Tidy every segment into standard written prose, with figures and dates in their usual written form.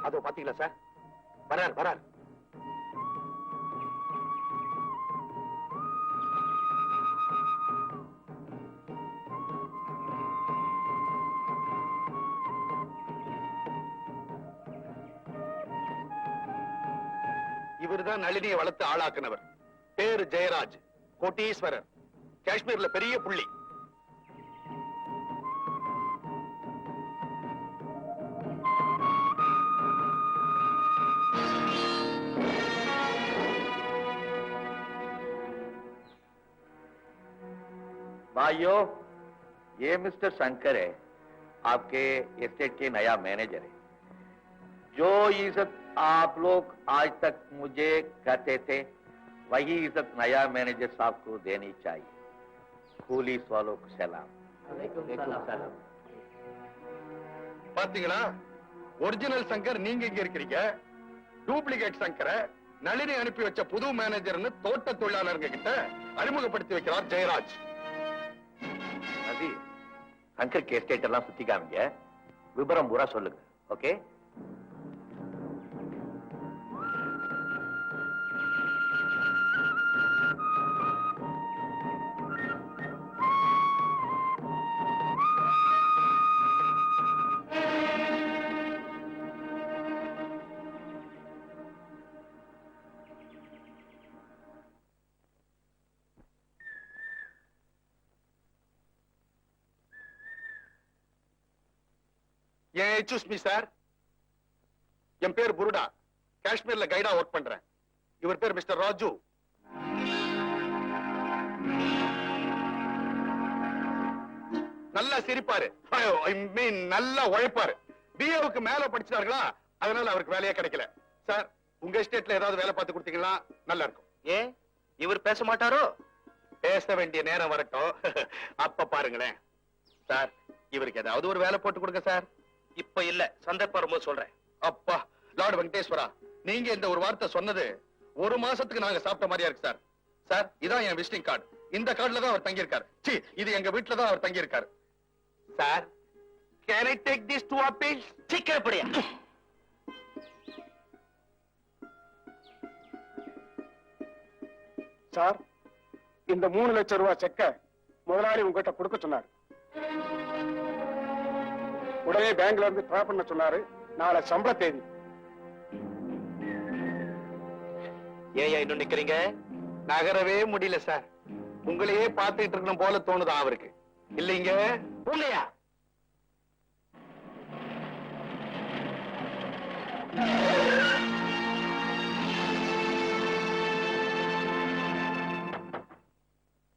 அதோ பாத்தீங்களா சார், வரார் வரார். இவர்தான் நளினியை வளர்த்து ஆளாக்குனவர். பேரு ஜெயராஜ், கோட்டீஸ்வரர், காஷ்மீர்ல பெரிய புள்ளி. भाइयों, ये मिस्टर शंकर है, आपके एस्टेट के नया मैनेजर है। जो इज्जत आप लोग आज तक मुझे कहते थे, वही इज्जत नया मैनेजर साहब को देनी चाहिए। पुलिस वालों को सलाम। பாத்தீங்களா, ஒரிஜினல் சங்கர் நீங்க இங்க இருக்கிறீங்க, டூப்ளிகேட் சங்கரை நளினி அனுப்பி வச்ச புது மேனேஜர்னு தோட்ட தொழிலாளர்கள் கிட்ட அறிமுகப்படுத்தி வைக்கிறார் ஜெயராஜ். शंकर के एस्टेट எல்லாம் சுத்தி காமிங்க, விபரம் பூரா சொல்லுங்க. ஓகே? எக்ஸ்கியூஸ் மீ சார், என் பேர் புருடா, காஷ்மீர்ல கைடா ஒர்க் பண்றேன். இவர் பேர் மிஸ்டர் ராஜு. நல்லா சிரிப்பாரு, ஐ மீன் நல்லா உழைப்பாரு. பிஏவுக்கு மேல படிச்சார்களா, அதனால அவருக்கு வேலையே கிடைக்கல. சார், உங்க எஸ்டேட்ல ஏதாவது வேலை பார்த்து கொடுத்தீங்கன்னா நல்லா இருக்கும். ஏன் இவர் பேச மாட்டாரோ? பேச வேண்டிய நேரம் வரட்டும், அப்ப பாருங்களேன். சார், இவருக்கு ஏதாவது ஒரு வேலை போட்டு கொடுங்க சார். இப்ப இல்ல, சந்தர்ப்பம் வரும்போது சொல்றேன். அப்பா, லார்ட் வெங்கடேஸ்வரா, நீங்க இந்த ஒரு வார்த்தை சொன்னது ஒரு மாசத்துக்கு நாங்க சாப்பிட்ட மாதிரியா இருக்கு சார். சார், இதான் என் விசிட்டிங் கார்டு. இந்த கார்டுல தான் அவர் தங்கியிருக்காரு. இது எங்க வீட்டுல தான் அவர் தங்கியிருக்காரு. Sir, can I take this to office? சீக்கிரம் படியா. சார், இந்த 3 லட்சம் ரூபாய் செக்க முதலாளி உங்ககிட்ட கொடுக்க சொன்னாரு. உடனே பேங்க்ல இருந்து டிரா பண்ண சொன்னாரு. நாளை சம்பள தேதி. ஏன் இன்னும் நிக்கிறீங்க? நகரவே முடியல சார். உங்களையே பார்த்துட்டு இருக்கணும் போல தோணுதா அவருக்கு? இல்லைங்க உண்மையா?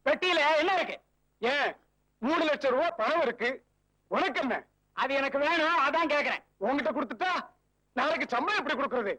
பெட்டியில என்ன இருக்கு? ஏன் 3 லட்சம் ரூபாய் பணம் இருக்கு. உனக்கு என்ன? அது எனக்கு வேணும், அதான் கேக்குறேன். உங்ககிட்ட கொடுத்துட்டா நாளைக்கு சம்பளம் எப்படி கொடுக்கறது?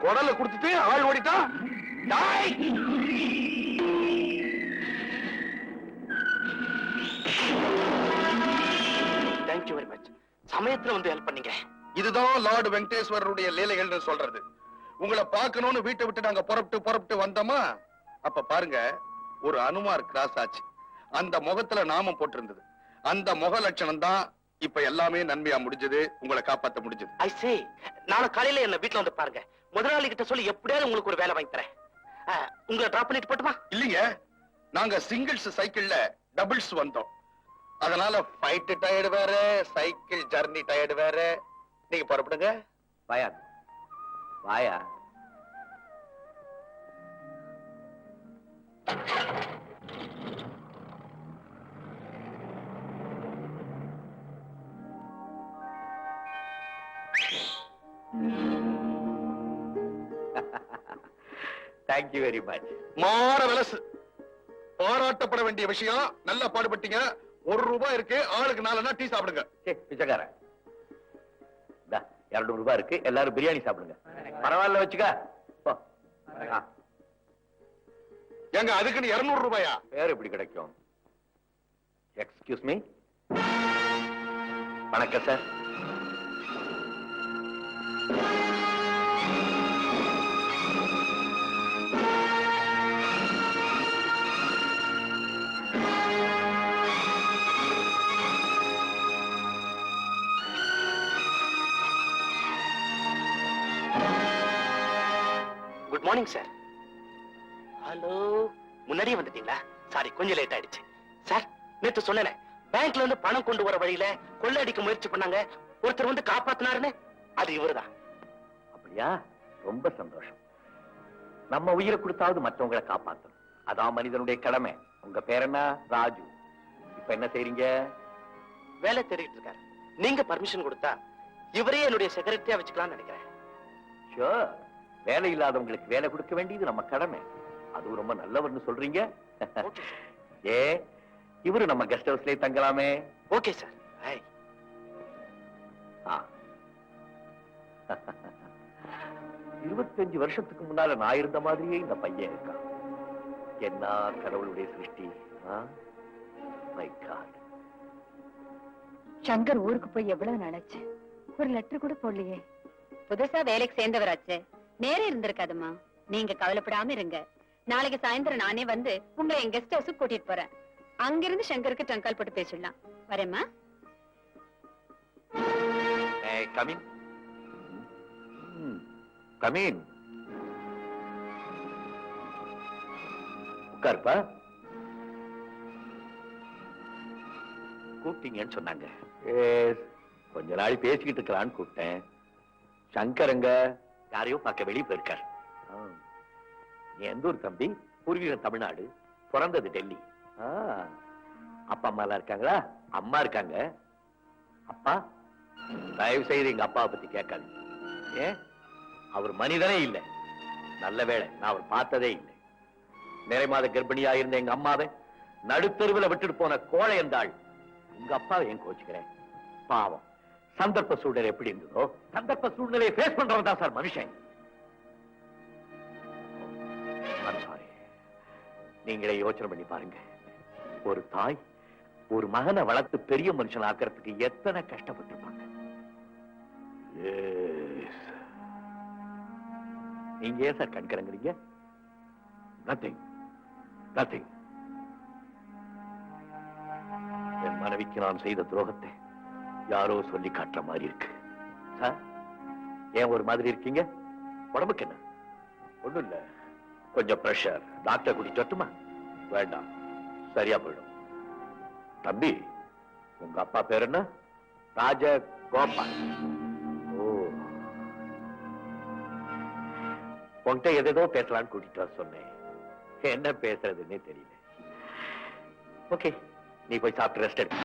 குடலை குடுத்துட்டு ஆள் ஓடிட்டான். சமயத்துல வந்து ஹெல்ப் பண்ணீங்க. இதுதான் லார்ட் வெங்கடேஸ்வரருடைய லீலைகள்னு சொல்றது. உங்களை பார்க்கணும்னு வீட்டை விட்டு நாங்க புறப்பட்டு வந்தோமா, அப்ப பாருங்க ஒரு அனுமார் கிராஸ் ஆச்சு. அந்த முகத்துல நாமம் போட்டிருந்தது. அந்த முக லட்சணம் தான் இப்ப எல்லாமே நன்மையா முடிஞ்சது, உங்களை காப்பாத்த முடிஞ்சது. ஐ சே, நாளை காலையில என்ன வீட்டுல வந்து பாருங்க. முதலாளி கிட்ட சொல்லி எப்படியாவது உங்களுக்கு ஒரு வேலை வாங்கி தரேன். உங்களை டிராப் பண்ணிட்டு போட்டுமா? இல்லீங்க, நாங்க சிங்கிள்ஸ் சைக்கிள்ல டபுள்ஸ் வந்தோம். அதனால ஃபைட் டயர்டு வேற, சைக்கிள் ஜர்னி டயர்டு வேற. நீங்க புறப்படுங்க. வாயா வாயா. Thank you very much. மாற வலசு பாராட்டப்பட வேண்டிய விஷயம். நல்லா பாடுபட்டீங்க. ₹1 இருக்கு, ஆளுக்கு 4 டீ சாப்பிடுங்க. பிச்சைக்காரன் 200 ரூபாய் இருக்கு, எல்லாரும் பிரியாணி சாப்பிடுங்க. பரவாயில்ல வச்சுக்க. எங்க அதுக்குன்னு ₹200? பேர் எப்படி கிடைக்கும்? Excuse me. வணக்கம் sir. Good morning sir. Hello, முன்னாடியே வந்துட்டீங்களா? சாரி, கொஞ்சம் லேட் ஆயிடுச்சு. சார், நேத்து சொன்னேனே, பேங்க்ல இருந்து பணம் கொண்டு வர வழியில கொள்ளடிக்க முயற்சி பண்ணாங்க, ஒருத்தர் வந்து காப்பாத்தினாருன்னு, அது இவருதான். அப்படியா? ரொம்ப சந்தோஷம். நம்ம உயிரை கொடுத்தாவது மற்றவங்களை காப்பாத்தணும். அதான் மனிதனுடைய கடமை. உங்க பேர் என்ன? ராஜு. இப்ப என்ன செய்றீங்க? வேலை தேடிட்டு இருக்காரு. நீங்க பர்மிஷன் கொடுத்தா இவரே என்னுடைய செக்ரட்டரியா வச்சுக்கலாம்னு நினைக்கிறேன். ஷூர். வேலை இல்லாதவங்களுக்கு வேலை கொடுக்க வேண்டியது நம்ம கடமை. அது ரொம்ப நல்லவர்னு சொல்றீங்க. Okay sir. ஏ, இவரு நம்ம கெஸ்ட் ஹவுஸ்லயே தங்கலாமே. Okay sir. ஹை. 25 வருஷத்துக்கு முன்னால நான் இருந்த மாதிரியே இந்த பையன் இருக்கான். என்ன கடவுளுடைய சிருஷ்டி. My God. சங்கர் ஊருக்கு போய் எவ்வளவு நாளாச்சு, ஒரு லெட்டர் கூட போடலையே. புதுசா வேலைக்கு சேர்ந்தவராச்சு, நேரே இருந்திருக்காதுமா. நீங்க கவலைப்படாம இருங்க. நாளைக்கு சாயந்தரம் நானே வந்து உங்களை என் கெஸ்ட் ஹவுஸுக்கு கூட்டிட்டு போறேன். அங்கிருந்து சங்கருக்கு டங்கால் போட்டு பேசிடலாம். வரேம்மா. Come in come in. உட்காருப்பா. கூப்பிட்டீங்கன்னு சொன்னாங்க. கொஞ்ச நாள் பேசிக்கிட்டு இருக்கலான்னு கூப்பிட்டேன். சங்கரங்க யாரையோ பார்க்க வெளியே போயிருக்காரு. நீ எந்த ஊர் தம்பி? பூர்வீகம் தமிழ்நாடு, பிறந்தது டெல்லி. அப்பா அம்மா எல்லாம் இருக்காங்களா? அம்மா இருக்காங்க. அப்பா? தயவு செய்து எங்க அப்பாவை பத்தி கேட்காது. ஏன்? அவர் மனிதனே இல்லை. நல்ல வேளை நான் அவர் பார்த்ததே இல்லை. நிறை மாத கர்ப்பிணியா இருந்த எங்க அம்மாவை நடுத்தெருவில் விட்டுட்டு போன கோழை என்றாள். உங்க அப்பாவை ஏன் கோச்சுக்கிறேன்? பாவம், சந்தர்ப்ப சூழ்நிலை எப்படி இருந்ததோ சந்தர்ப்ப சூழ்நிலையை ஃபேஸ் பண்றவன் தான் சார் மனுஷன். நீங்களே யோசனை பண்ணி பாருங்க. ஒரு தாய் ஒரு மகனை வளர்த்து பெரிய மனுஷன் ஆக்கிறதுக்கு எத்தனை கஷ்டப்பட்டிருப்பாங்க. நீங்க ஏன் சார் கண்கலங்குறீங்க? Nothing nothing. என் மனைவிக்கு நான் செய்த துரோகத்தை யாரோ சொல்லி காட்டுற மாதிரி இருக்கு. சார், ஏன் ஒரு மாதிரி இருக்கீங்க? உடம்புக்கு என்ன? ஒண்ணும் இல்ல, கொஞ்சம் பிரஷர். டாக்டர் கூட்டிட்டு வரட்டுமா? வேண்டாம், சரியா போயிடும். தம்பி, உங்க அப்பா பேர் என்ன? ராஜகோபால். ஓ, உன்கிட்ட எதோ பேசலான்னு கூட்டிட்டு வர சொன்னேன். என்ன பேசுறதுன்னே தெரியல. ஓகே, நீ போய் சாப்பிட்டு ரெஸ்ட் எடு.